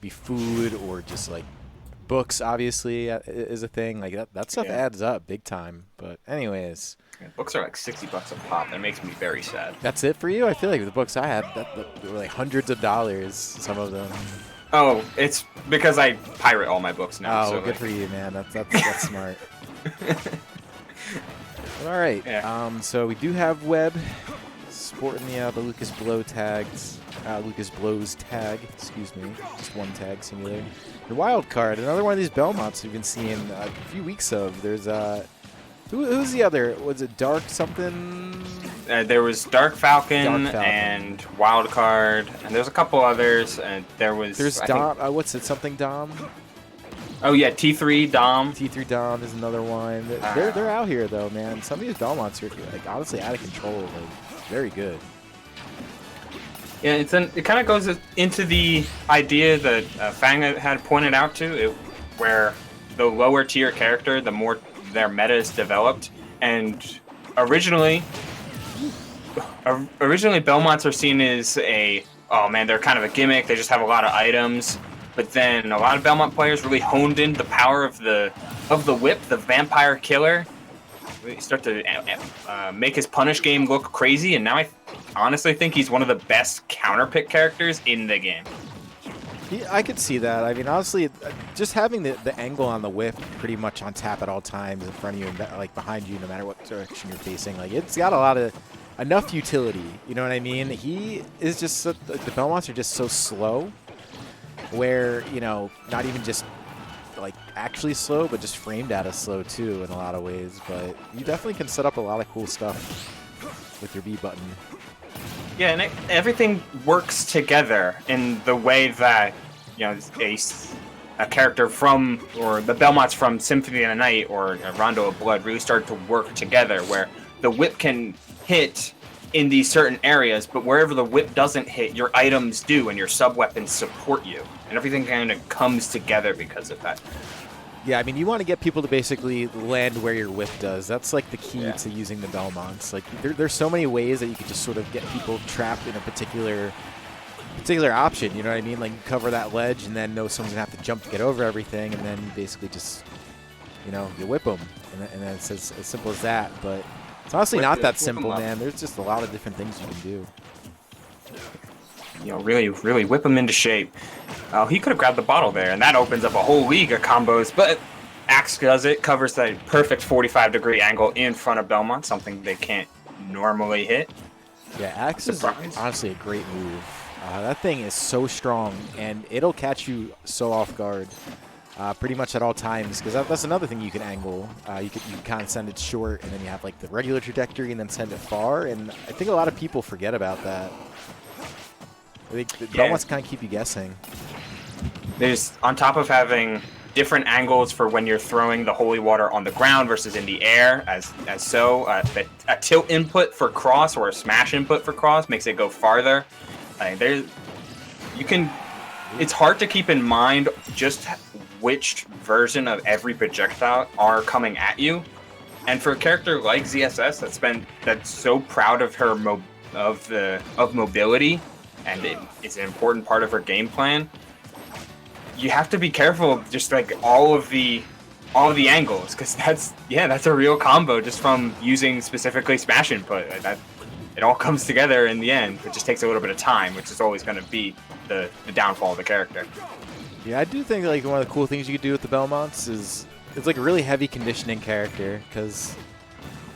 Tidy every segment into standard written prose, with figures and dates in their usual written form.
be food or just like books. Obviously, is a thing. Like that stuff adds up big time. But anyways, books are like $60 a pop. That makes me very sad. that's it for you. I feel like the books I had that were like hundreds of dollars. Some of them. Oh, it's because I pirate all my books now. Oh, so good like... for you, man. That's smart. All right. Yeah. So we do have Webb sporting the Lucas Blow tags. Lucas Blow's tag. Excuse me. Just one tag, singular. The wild card. Another one of these Belmonts we've been seeing a few weeks of. There's who's the other? Was it Dark something? There was Dark Falcon and Wild Card, and there's a couple others. And there's Dom. What's it? Something Dom. Oh yeah, T3 Dom. T3 Dom is another one. They're out here though, man. Some of these Belmonts are like honestly out of control. Like, very good. Yeah, it kind of goes into the idea that Fang had pointed out to, where the lower tier character, the more their meta is developed, and originally Belmonts are seen as they're kind of a gimmick. They just have a lot of items. But then a lot of Belmont players really honed in the power of the whip, the vampire killer. Really start to make his punish game look crazy, and now I honestly think he's one of the best counter pick characters in the game. Yeah, I could see that. I mean, honestly, just having the angle on the whip pretty much on tap at all times in front of you and like behind you, no matter what direction you're facing, like it's got a lot of enough utility. You know what I mean? He is just the Belmonts are just so slow. Where, you know, not even just like actually slow, but just framed at us slow too in a lot of ways. But you definitely can set up a lot of cool stuff with your B button. Yeah, and everything works together in the way that, you know, a character from, or the Belmonts from Symphony of the Night or Rondo of Blood really started to work together, where the whip can hit in these certain areas, but wherever the whip doesn't hit, your items do, and your sub-weapons support you. And everything kind of comes together because of that. Yeah, I mean, you want to get people to basically land where your whip does. That's like the key to using the Belmonts. Like, there's so many ways that you could just sort of get people trapped in a particular option. You know what I mean? Like, you cover that ledge and then know someone's going to have to jump to get over everything, and then you basically just, you know, you whip them. And then it's as simple as that. But it's honestly not that simple, man. There's just a lot of different things you can do. You know, really whip him into shape. He could have grabbed the bottle there, and that opens up a whole league of combos, but EXE does it, covers that perfect 45-degree angle in front of Belmont, something they can't normally hit. Yeah, EXE is honestly a great move. That thing is so strong, and it'll catch you so off guard pretty much at all times, because that's another thing you can angle. You can kind of send it short, and then you have like the regular trajectory, and then send it far, and I think a lot of people forget about that. I think the Belmonts kind of keep you guessing. There's, on top of having different angles for when you're throwing the holy water on the ground versus in the air, a tilt input for cross or a smash input for cross makes it go farther. It's hard to keep in mind just which version of every projectile are coming at you. And for a character like ZSS that's so proud of her mobility, and it's an important part of her game plan, you have to be careful of just like all of the angles, because that's a real combo just from using specifically smash input. It all comes together in the end. It just takes a little bit of time, which is always going to be the downfall of the character. Yeah, I do think like one of the cool things you could do with the Belmonts is it's like a really heavy conditioning character, because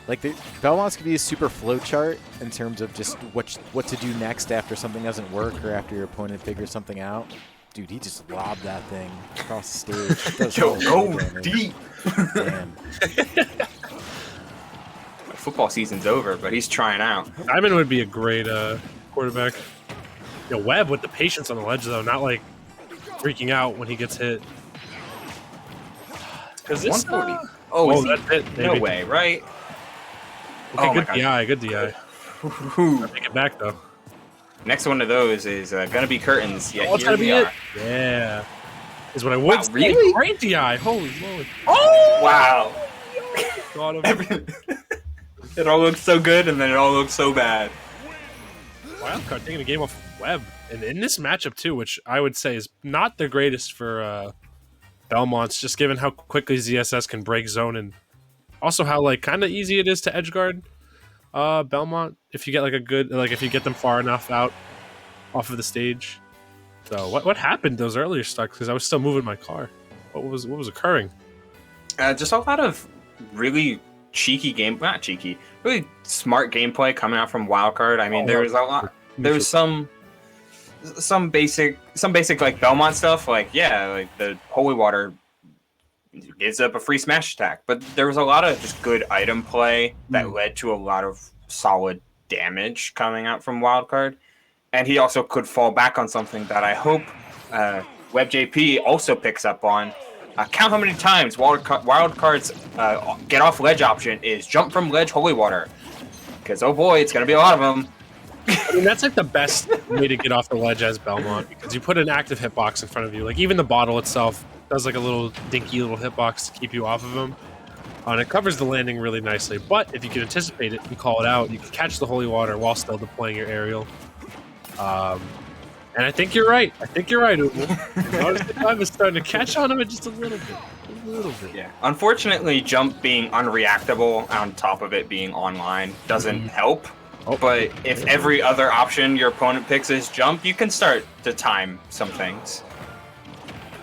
like the Belmonts could be a super flow chart in terms of just what to do next after something doesn't work or after your opponent figures something out. Dude, he just lobbed that thing across the stage. Yo, go deep. Damn. Football season's over, but he's trying out. Diamond would be a great quarterback. Yo, Webb with the patience on the ledge, though, not like freaking out when he gets hit. Because this 140. That's it. Maybe. No way, right? Okay, good DI, good DI. I'll take it back, though. Next one of those is gonna be curtains. Yeah, it's gonna be it. Yeah, is what I would say. Really? Great DI. Holy moly! Oh wow! Got him. It all looks so good, and then it all looks so bad. Wildcard taking a game off Webb. And in this matchup too, which I would say is not the greatest for Belmonts, just given how quickly ZSS can break zone and also how like kind of easy it is to edgeguard Belmont if you get like a good if you get them far enough out off of the stage. So what happened those earlier stocks? Because I was still moving my car. What was occurring? Just a lot of really not cheeky, really smart gameplay coming out from Wildcard. I mean, there was a lot. There was some basic like Belmont stuff, like the Holy Water gives up a free smash attack, but there was a lot of just good item play that led to a lot of solid damage coming out from Wildcard. And he also could fall back on something that I hope WebbJP also picks up on. Count how many times Wildcard's get off ledge option is jump from ledge Holy Water. Because, oh boy, it's going to be a lot of them. I mean, that's like the best way to get off the ledge as Belmont, because you put an active hitbox in front of you. Like, even the bottle itself does like a little dinky little hitbox to keep you off of him. And it covers the landing really nicely. But if you can anticipate it and call it out, you can catch the Holy Water while still deploying your aerial. And I think you're right. Uwu. I was starting to catch on him just a little bit. Yeah. Unfortunately, jump being unreactable on top of it being online doesn't help. Oh. But if every other option your opponent picks is jump, you can start to time some things.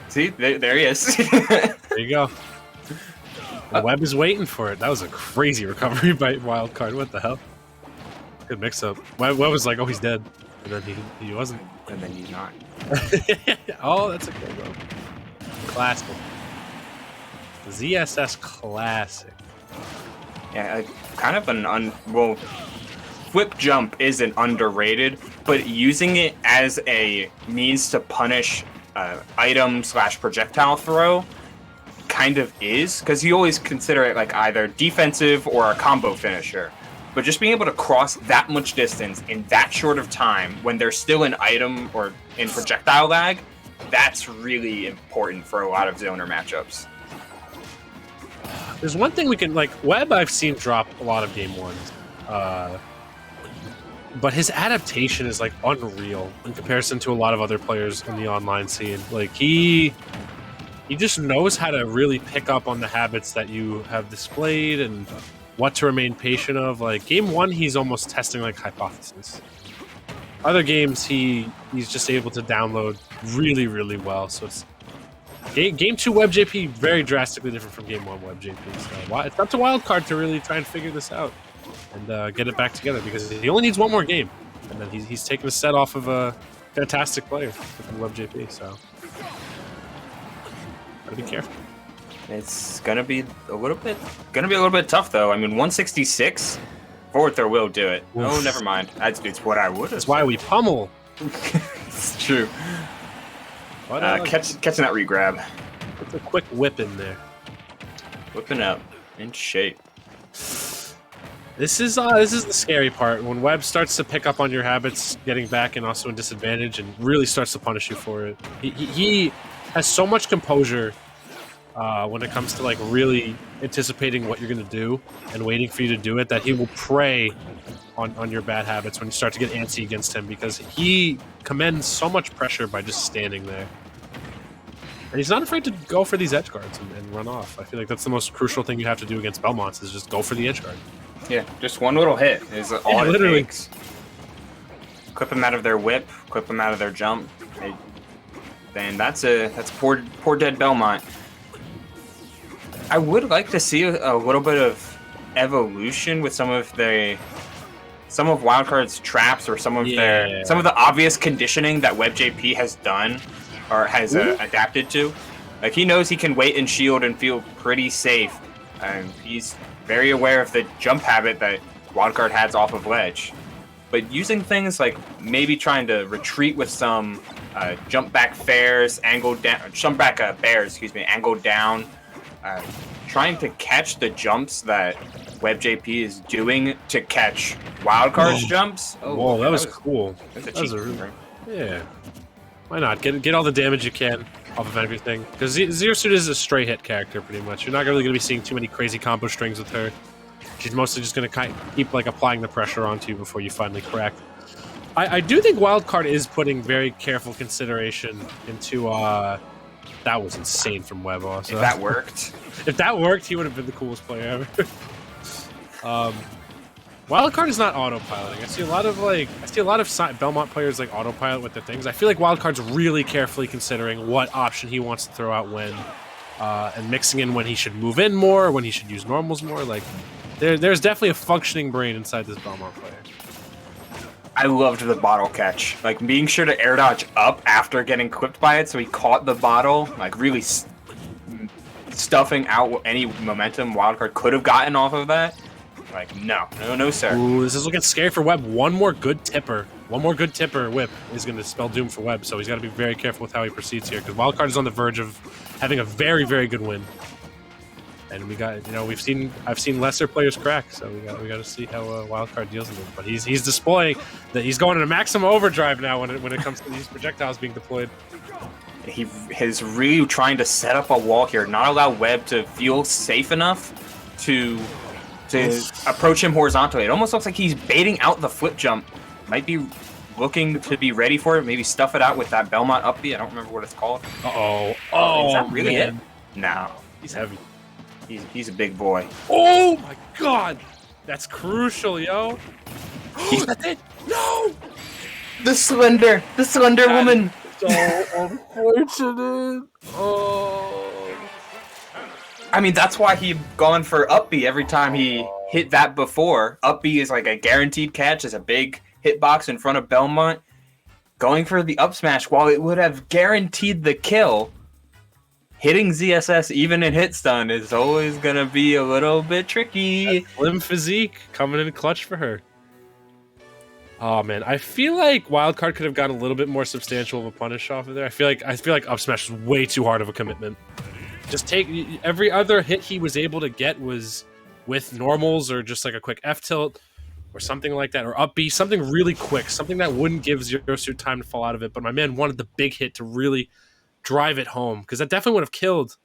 See, there he is. There you go. The Webb is waiting for it. That was a crazy recovery by Wildcard. What the hell? Good mix-up. Webb was like, oh, he's dead. And then he wasn't. And then he's not. Oh, that's a good one. Classic. ZSS classic. Yeah, kind of flip jump isn't underrated, but using it as a means to punish item / projectile throw kind of is, because you always consider it like either defensive or a combo finisher. But just being able to cross that much distance in that short of time when there's still an item or in projectile lag, that's really important for a lot of zoner matchups. There's one thing we can, like, Webb I've seen drop a lot of game ones. But his adaptation is, like, unreal in comparison to a lot of other players in the online scene. Like, he just knows how to really pick up on the habits that you have displayed and what to remain patient of. Like, game one, he's almost testing, like, hypothesis. Other games, he's just able to download really, really well. So it's game two WebbJP, very drastically different from game one WebbJP. So it's up to Wildcard to really try and figure this out and get it back together, because he only needs one more game, and then he's taking a set off of a fantastic player from WebbJP. So gotta be careful. It's gonna be a little bit tough though. I mean, 166 forward throw will do it. Oof. Oh, never mind. It's what I would. That's why we pummel. It's true. Catching that regrab. It's a quick whip in there. Whipping up in shape. This is the scary part, when Webb starts to pick up on your habits, getting back and also in disadvantage, and really starts to punish you for it. He has so much composure when it comes to like really anticipating what you're going to do and waiting for you to do it, that he will prey on your bad habits when you start to get antsy against him, because he commands so much pressure by just standing there. And he's not afraid to go for these edge guards and run off. I feel like that's the most crucial thing you have to do against Belmonts, is just go for the edge guard. Yeah, just one little hit is all it takes. Clip them out of their whip, clip them out of their jump. Then that's poor dead Belmont. I would like to see a little bit of evolution with some of Wildcard's traps, or some of the obvious conditioning that WebbJP has done or has adapted to. Like, he knows he can wait and shield and feel pretty safe, and he's very aware of the jump habit that Wildcard has off of ledge. But using things like maybe trying to retreat with some jump back bears, angled down, angled down, trying to catch the jumps that WebbJP is doing to catch Wildcard's jumps. Oh, whoa, that was cool. That was a cheap yeah. Why not? Get all the damage you can off of everything. Because Zero Suit is a stray hit character, pretty much. You're not really going to be seeing too many crazy combo strings with her. She's mostly just going to keep like applying the pressure onto you before you finally crack. I do think Wildcard is putting very careful consideration into that was insane from Webb also. If that worked. If that worked, he would have been the coolest player ever. Wildcard is not autopiloting. I see a lot of Belmont players like autopilot with their things. I feel like Wildcard's really carefully considering what option he wants to throw out when, and mixing in when he should move in more, when he should use normals more. Like, there's definitely a functioning brain inside this Belmont player. I loved the bottle catch. Like, being sure to air dodge up after getting clipped by it, so he caught the bottle, like, really stuffing out any momentum Wildcard could have gotten off of that. Like, no, sir. Ooh, this is looking scary for Webb. One more good tipper whip is going to spell doom for Webb, so he's got to be very careful with how he proceeds here, because Wildcard is on the verge of having a very, very good win. And we got, I've seen lesser players crack, so we got to see how Wildcard deals with it. But he's displaying that he's going into maximum overdrive now when it comes to these projectiles being deployed. He is really trying to set up a wall here, not allow Webb to feel safe enough to approach him horizontally. It almost looks like he's baiting out the flip jump. Might be looking to be ready for it. Maybe stuff it out with that Belmont up B. I don't remember what it's called. Uh-oh. Is that really it? No. He's heavy. He's a big boy. Oh my god! That's crucial, yo. That's it! No! The slender woman. So unfortunate. Oh. I mean, that's why he gone for up B every time he hit that before. Up B is like a guaranteed catch. It's a big hitbox in front of Belmont. Going for the up smash, while it would have guaranteed the kill, hitting ZSS even in hit stun is always going to be a little bit tricky. That slim physique coming in clutch for her. Oh man, I feel like Wildcard could have gotten a little bit more substantial of a punish off of there. I feel like up smash was way too hard of a commitment. Just take every other hit he was able to get was with normals or just like a quick F tilt or something like that, or up B, something really quick, something that wouldn't give Zero Suit time to fall out of it. But my man wanted the big hit to really drive it home, because that definitely would have killed.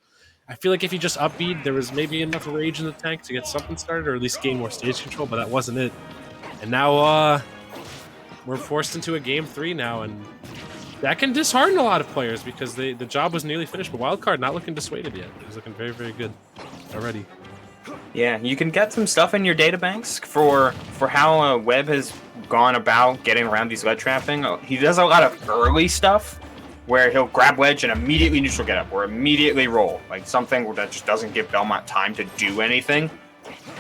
I feel like if he just up B'd, there was maybe enough rage in the tank to get something started, or at least gain more stage control, but that wasn't it. And now we're forced into a game 3 now, and that can dishearten a lot of players because the job was nearly finished, but Wildcard not looking dissuaded yet. He's looking very, very good already. Yeah, you can get some stuff in your databanks for how Webb has gone about getting around these ledge trapping. He does a lot of early stuff where he'll grab ledge and immediately neutral get up or immediately roll, like something that just doesn't give Belmont time to do anything.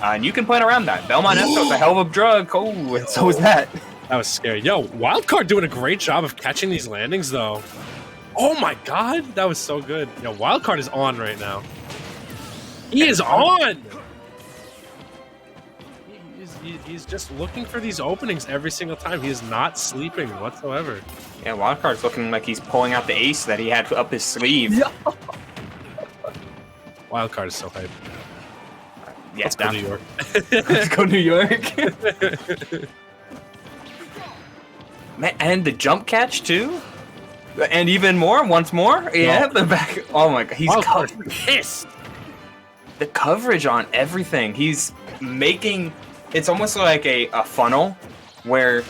And you can plan around that. Belmont F is a hell of a drug. Oh, and so is that. That was scary. Yo, Wildcard doing a great job of catching these landings, though. Oh my god, that was so good. Yo, Wildcard is on right now. He is on! He's just looking for these openings every single time. He is not sleeping whatsoever. Yeah, Wildcard's looking like he's pulling out the ace that he had up his sleeve. Yeah. Wildcard is so hype. Yeah, Let's go New York. Let's go New York. Man, and the jump catch too, and even more. Once more, yeah, the back. Oh my god, he's pissed. The coverage on everything. He's making. It's almost like a funnel where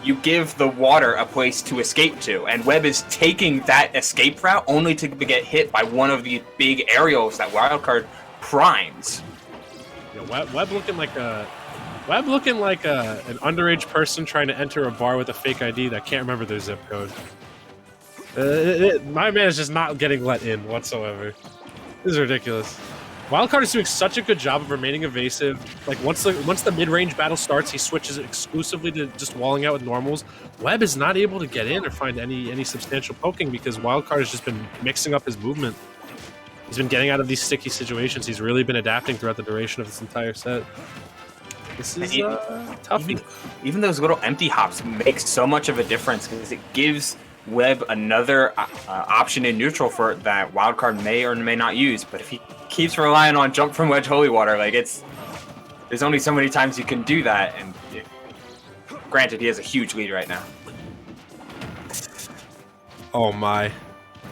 you give the water a place to escape to, and Webb is taking that escape route only to get hit by one of the big aerials that Wildcard primes. Yeah, Webb looking like an underage person trying to enter a bar with a fake ID that can't remember their zip code. My man is just not getting let in whatsoever. This is ridiculous. Wildcard is doing such a good job of remaining evasive. Like once the mid-range battle starts, he switches exclusively to just walling out with normals. Webb is not able to get in or find any substantial poking because Wildcard has just been mixing up his movement. He's been getting out of these sticky situations. He's really been adapting throughout the duration of this entire set. This is tough. Even those little empty hops make so much of a difference because it gives Webb another option in neutral for that Wildcard may or may not use. But if he keeps relying on jump from ledge holy water, like there's only so many times you can do that. And granted, he has a huge lead right now. Oh my.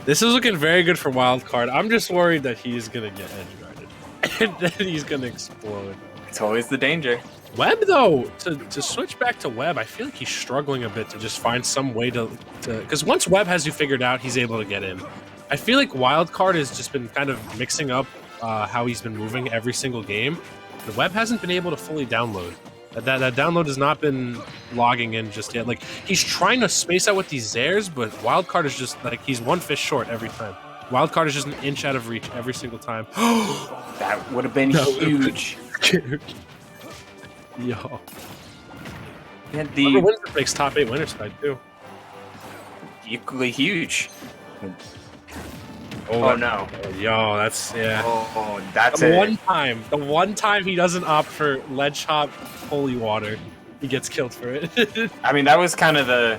This is looking very good for Wildcard. I'm just worried that he's going to get edge guarded. And then he's going to explode. It's always the danger. Webb, though, to switch back to Webb, I feel like he's struggling a bit to just find some way to because once Webb has you figured out, he's able to get in. I feel like Wildcard has just been kind of mixing up how he's been moving every single game. The Webb hasn't been able to fully download. That download has not been logging in just yet. Like, he's trying to space out with these Zairs, but Wildcard is just, like, he's one fish short every time. Wildcard is just an inch out of reach every single time. That would have been huge. Yo. Yeah, Whoever wins it makes top 8 winner side, too. equally huge. Oh, no. Yo, that's, yeah. Oh, that's The it. one time he doesn't opt for ledge hop holy water, he gets killed for it. I mean, that was kind of the...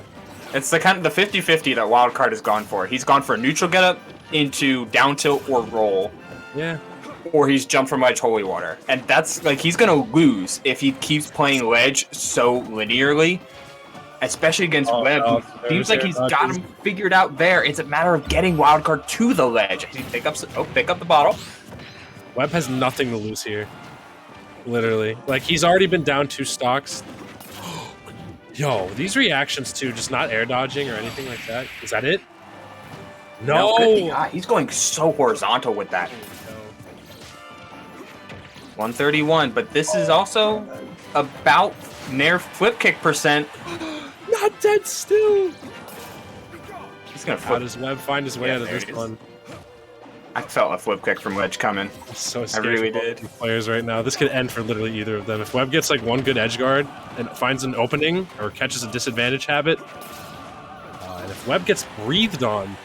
It's the kind of the 50-50 that Wildcard has gone for. He's gone for neutral getup into down tilt or roll. Yeah. Or he's jumped from ledge holy water. And that's, like, he's gonna lose if he keeps playing ledge so linearly. Especially against Webb, no, who seems like he's got him figured out there. It's a matter of getting Wildcard to the ledge. He pick up the bottle. Webb has nothing to lose here. Literally. Like, he's already been down 2 stocks. Yo, these reactions too, just not air dodging or anything like that. Is that it? No! He's going so horizontal with that. 131, but this is also about Nair flip kick percent. Not dead still! He's gonna How flip. does Webb find his way out of this one? I felt a flip kick from ledge coming. I'm so I scared really for both did. these players right now. This could end for literally either of them. If Webb gets like one good edge guard and finds an opening or catches a disadvantage habit, and if Webb gets breathed on,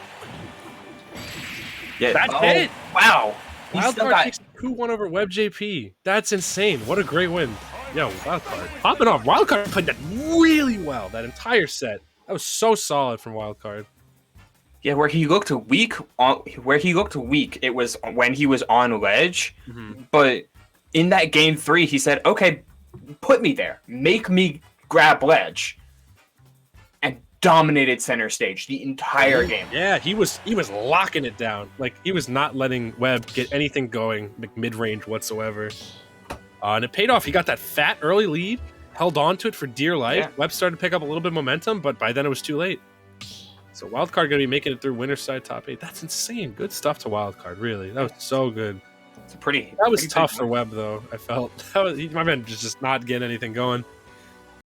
Yeah, that's it! Wow. He still Wildcard got takes 2-1 over WebbJP. That's insane. What a great win. Yo, Wildcard. Popping off. Wildcard played that really well, that entire set. That was so solid from Wildcard. Yeah, where he looked weak. It was when he was on ledge. But in that game 3, he said, "Okay, put me there, make me grab ledge," and dominated center stage the entire game. Yeah, he was locking it down. Like, he was not letting Webb get anything going, like mid-range whatsoever. And it paid off. He got that fat early lead, held on to it for dear life. Yeah. Webb started to pick up a little bit of momentum, but by then it was too late. So Wildcard going to be making it through winner's side top 8. That's insane. Good stuff to Wildcard, really. That was so good. It's pretty. That was pretty tough big for Webb, though. I felt my man was just not getting anything going.